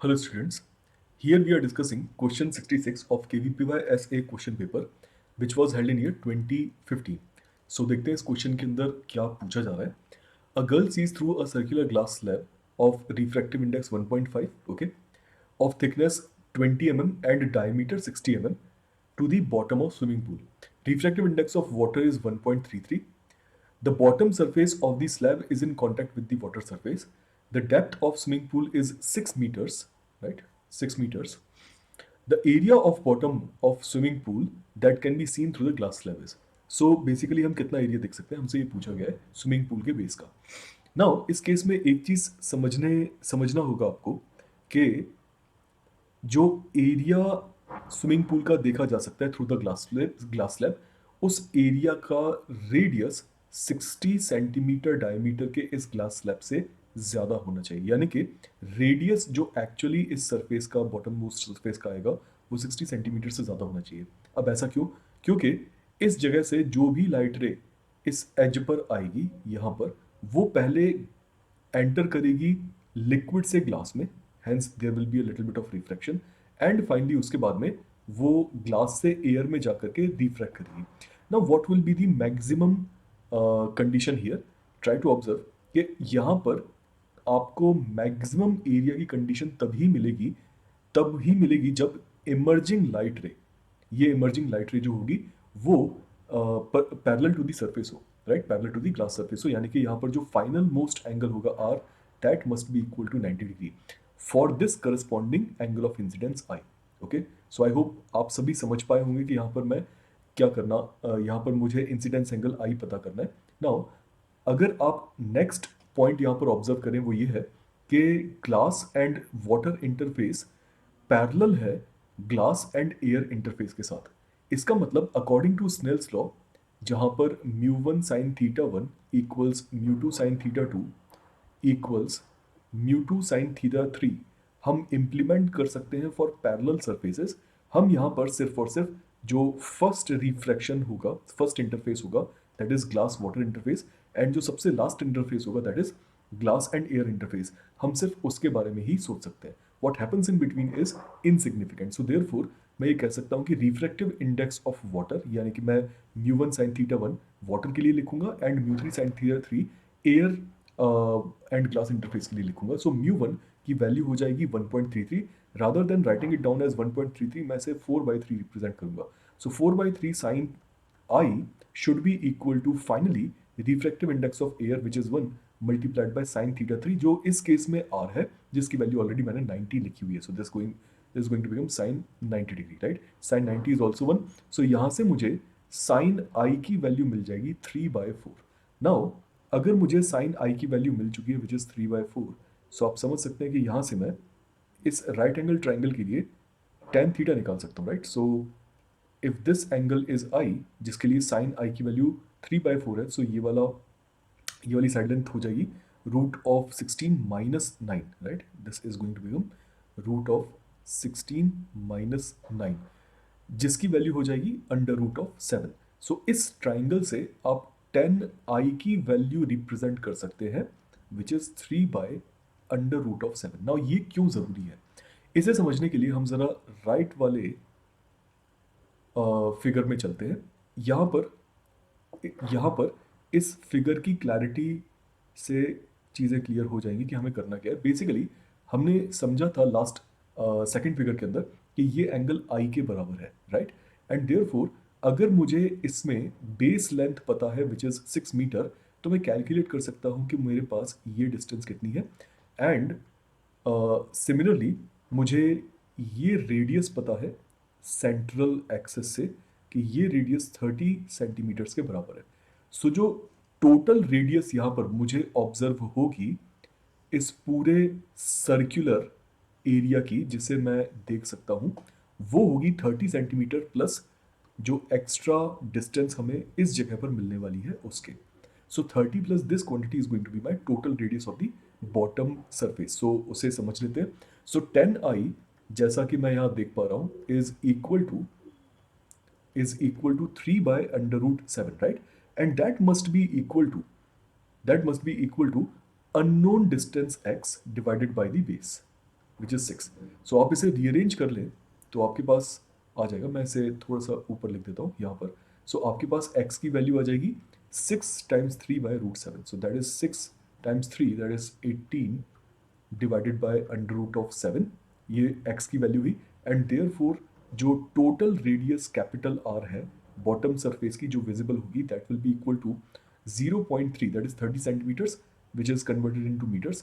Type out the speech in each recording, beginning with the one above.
Hello students, here we are discussing question 66 of KVPY SA question paper which was held in year 2015. So देखते हैं इस question के अंदर क्या पूछा जा रहा है. A girl sees through a circular glass slab of refractive index 1.5, okay, of thickness 20 mm and diameter 60 mm to the bottom of swimming pool. Refractive index of water is 1.33. The bottom surface of the slab is in contact with the water surface. The depth of swimming pool is 6 meters, right? 6 meters. The area of bottom of swimming pool that can be seen through the glass slab is. So basically हम कितना area देख सकते हैं, हमसे ये पूछा गया है स्विमिंग पूल के बेस का. नाउ इस केस में एक चीज समझना होगा आपको कि जो एरिया स्विमिंग पूल का देखा जा सकता है थ्रू द ग्लास स्लैब, उस एरिया का रेडियस 60 सेंटीमीटर डायमीटर के इस ग्लास स्लैब से ज़्यादा होना चाहिए. यानी कि रेडियस जो एक्चुअली इस सरफेस का बॉटम मोस्ट सरफेस का आएगा वो 60 सेंटीमीटर से ज़्यादा होना चाहिए. अब ऐसा क्यों? क्योंकि इस जगह से जो भी लाइट रे इस एज पर आएगी यहाँ पर, वो पहले एंटर करेगी लिक्विड से ग्लास में, hence there will be a little bit of refraction, and finally उसके बाद में वो ग्लास से एयर में जाकर के रिफ्रैक्ट करेगी. Now what will be the maximum condition here? Try to observe कि यहाँ पर आपको मैक्सिमम एरिया की कंडीशन तब ही मिलेगी जब इमर्जिंग लाइट रे, ये इमर्जिंग लाइट रे जो होगी वो पैरेलल टू द सरफेस हो, right, parallel to the glass surface हो. यानी कि यहाँ पर जो फाइनल मोस्ट एंगल होगा r, that must be equal to 90 degree for this corresponding angle of incidence i. Okay, so I hope आप सभी समझ पाए होंगे कि यहाँ पर मैं क्या करना, यहाँ पर मुझे इंसिडेंस एंगल आई पता करना है. नाउ अगर आप नेक्स्ट पॉइंट यहाँ पर ऑब्जर्व करें वो ये है कि glass and water interface parallel है ग्लास एंड एयर इंटरफेस के साथ. इसका मतलब अकॉर्डिंग टू स्नेल्स लॉ, जहाँ पर μ1 sin θ1 equals μ2 sin θ2 equals μ2 sin θ3 हम इम्प्लीमेंट कर सकते हैं फॉर पैरेलल सरफेसेस. हम यहाँ पर सिर्फ और सिर्फ जो फर्स्ट रिफ्रैक्शन होगा, फर्स्ट इंटरफेस होगा, that is glass water interface, and जो सबसे लास्ट इंटरफेस होगा that is glass and air interface, हम सिर्फ उसके बारे में ही सोच सकते हैं. What happens in between is insignificant. So therefore मैं ये कह सकता हूँ कि रिफ्रैक्टिव इंडेक्स ऑफ वाटर, यानी कि मैं μ1 sin θ1 वाटर के लिए लिखूंगा and μ3 sin θ3 air and glass interface के लिए लिखूंगा. सो μ1 की वैल्यू हो जाएगी 1.33. Rather than writing it down as 1.33 मैं इसे 4/3 रिप्रेजेंट करूंगा. So 4/3 sine I should be equal to finally refractive index of air which is 1 multiplied by sine θ3, जो इस केस में आर है, जिसकी वैल्यू ऑलरेडी मैंने 90 लिखी हुई है. So this is going to become sin 90 degree, right? Sin 90 is also 1. So यहाँ से मुझे sin I की वैल्यू मिल जाएगी 3/4. Now अगर मुझे sin I की वैल्यू मिल चुकी है विच इज 3/4, सो आप समझ सकते हैं कि यहाँ से मैं इस राइट एंगल ट्राइंगल के लिए tan थीटा निकाल सकता हूँ, right? So if this angle is I, जिसके लिए sin I की वैल्यू 3/4 है, सो ये वाली साइड लेंथ हो जाएगी √16 minus 9, right? This is going to become √16 minus 9, जिसकी वैल्यू हो जाएगी √7. सो इस ट्राइंगल से आप 10i की वैल्यू रिप्रेजेंट कर सकते हैं विच इज 3/√7. नाउ ये क्यों जरूरी है, इसे समझने के लिए हम जरा राइट वाले फिगर में चलते हैं. यहाँ पर इस फिगर की क्लैरिटी से चीज़ें क्लियर हो जाएंगी कि हमें करना क्या है. बेसिकली हमने समझा था लास्ट सेकंड फिगर के अंदर कि ये एंगल आई के बराबर है, राइट? एंड देयरफॉर अगर मुझे इसमें बेस लेंथ पता है विच इज़ 6 मीटर, तो मैं कैलकुलेट कर सकता हूँ कि मेरे पास ये डिस्टेंस कितनी है. एंड सिमिलरली मुझे ये रेडियस पता है सेंट्रल एक्सेस से कि ये रेडियस 30 सेंटीमीटर्स के बराबर है. सो जो टोटल रेडियस यहाँ पर मुझे ऑब्जर्व होगी इस पूरे सर्कुलर एरिया की, जिसे मैं देख सकता हूँ, वो होगी 30 सेंटीमीटर प्लस जो एक्स्ट्रा डिस्टेंस हमें इस जगह पर मिलने वाली है उसके. So 30 plus this quantity is going to be my total radius of the bottom surface. So उसे समझ लेते हैं. सो 10i, जैसा कि मैं यहाँ देख पा रहा हूँ, is equal to 3/√7, right? And that must be equal to unknown distance x divided by the base. Which is 6। So आप इसे रीअरेंज कर लें तो आपके पास आ जाएगा, मैं इसे थोड़ा सा ऊपर लिख देता हूँ यहाँ पर। सो आपके पास x की वैल्यू आ जाएगी 6 times 3/√7, so that is 6 times 3, that is 18 divided by √7, ये x की वैल्यू हुई। एंड देयरफॉर जो टोटल रेडियस कैपिटल R है बॉटम सरफेस की जो विजिबल होगी, that will be equal to 0.3, that is 30 centimetres, which is converted into metres,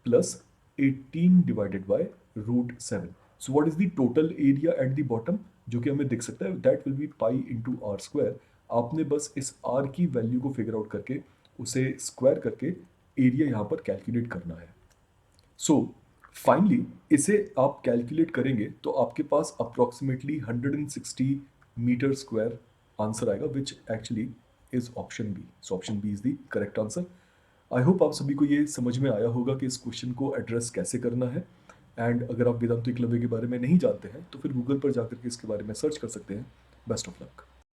plus 18 divided by √7। So what is the total area at the bottom, जो कि हमें दिख सकता है, that will be pi into r square. आपने बस इस are की वैल्यू को फिगर आउट करके उसे स्क्वायर करके एरिया यहाँ पर कैलकुलेट करना है। सो फाइनली इसे आप कैलकुलेट करेंगे तो आपके पास अप्रोक्सीमेटली 160 मीटर स्क्वायर आंसर आएगा, which actually is option B. So option B is the correct answer. I hope आप सभी को ये समझ में आया होगा कि इस क्वेश्चन को एड्रेस कैसे करना है। एंड अगर आप वेदांत एकलव्य के बारे में नहीं जानते हैं तो फिर गूगल पर जाकर के इसके बारे में सर्च कर सकते हैं। Best of luck.